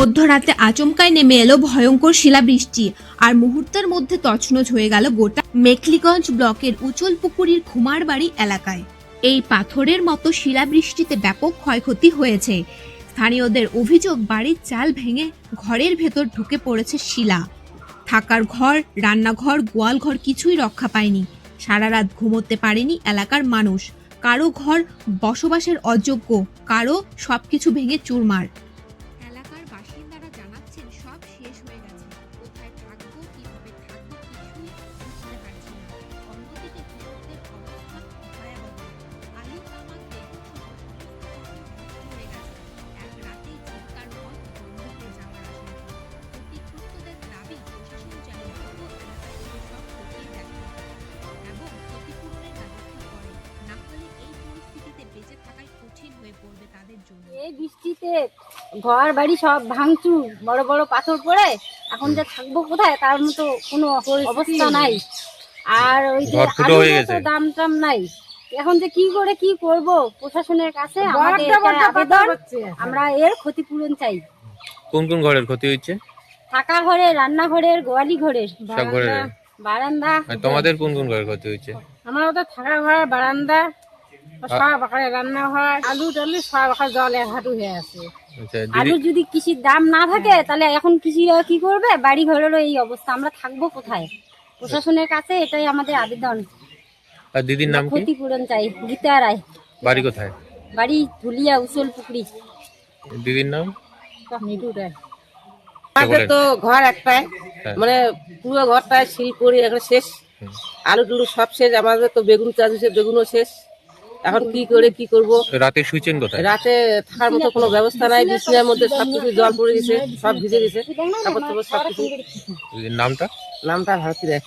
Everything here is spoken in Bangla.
মধ্যরাতে আচমকায় নেমে এলো ভয়ঙ্কর শিলাবৃষ্টি আর মুহূর্তের মধ্যে তছনছ হয়ে গেল গোটা মেখলিগঞ্জ ব্লকের উচলপুকুরির খুমারবাড়ি এলাকায়। এই পাথরের মতো শিলাবৃষ্টিতে ব্যাপক ক্ষয়ক্ষতি হয়েছে। স্থানীয়দের অভিযোগ, বাড়ির চাল ভেঙে ঘরের ভেতর ঢুকে পড়েছে শিলা। থাকার ঘর, রান্নাঘর, গোয়ালঘর কিছুই রক্ষা পায়নি। সারা রাত ঘুমোতে পারেনি এলাকার মানুষ। কারো ঘর বসবাসের অযোগ্য, কারো সবকিছু ভেঙে চুরমার। এলাকার বাসিন্দারা জানাচ্ছেন সব শেষ হয়ে গেছে। কোথায় থাকবো, কিভাবে থাকবো কিছুই বুঝতে পারছি না। অন্যদিকে কৃষকদের অবস্থা ভয়াবহ। আলু, তামাক, বেগুন সহ হয়ে গেছে। এক রাতেই জীবিকার পথ বন্ধ হয়ে যাওয়ার আশঙ্কা। ক্ষতিগ্রস্তদের দাবি প্রশাসন যেন পুরো এলাকায় সব খতিয়ে দেখে এবং ক্ষতিপূরণের ব্যবস্থা করে। না হলে এই পরিস্থিতিতে বেঁচে থাকাই কঠিন হয়ে পড়বে তাদের জন্য। এই বৃষ্টিতে ঘর বাড়ি সব ভাঙচুর, বড় বড় পাথর পড়ে এখন যে থাকবো কোথায় তার মতো কোনো অবস্থা নাই। আর ওই যে আলুর তো দাম টাম নাই। এখন যে কি করে কি করব, প্রশাসনের কাছে আমাদের আবেদন, আমরা এর ক্ষতিপূরণ চাই। কোন কোন ঘরের ক্ষতি হয়েছে? থাকা ঘরে, রান্নাঘরের, গোয়ালি ঘরের, বারান্দা। তোমাদের কোন কোন ঘরের ক্ষতি হয়েছে? আমার তো থাকা ঘর, বারান্দা, সব আকারে রান্নাঘর, আলু টালু সব আকার জল এক হাঁটু হয়ে আছে। আলু যদি কৃষির দাম না থাকে তাহলে এখন কৃষিরা কি করবে? বাড়ি ঘরেরও এই অবস্থা, আমরা থাকবো কোথায়? প্রশাসনের কাছে এটাই আমাদের আবেদন। আর দিদির নাম কি? ক্ষতিপূরণ চাই। গীতা রায়। বাড়ি কোথায়? বাড়ি ধুলিয়া, উচলপুকুরি। দিদির নাম? মিঠু রায়। আমাদের তো ঘর একটাই, মানে পুরো ঘরটায় শিল পড়ে এখন শেষ। আলু টুলু সব শেষ। আমাদের তো বেগুন চাষ হয়েছে, বেগুনও শেষ। এখন কি করে কি করব? রাতে শুয়েছেন কোথায়? রাতে থাকার মতো কোনো ব্যবস্থা নাই। বিছানার মধ্যে সবকিছু জল পড়ে গেছে, সব ভিজে গেছে। তারপর সবকিছু। দিদির নামটা? নামটা ভারতী রায়।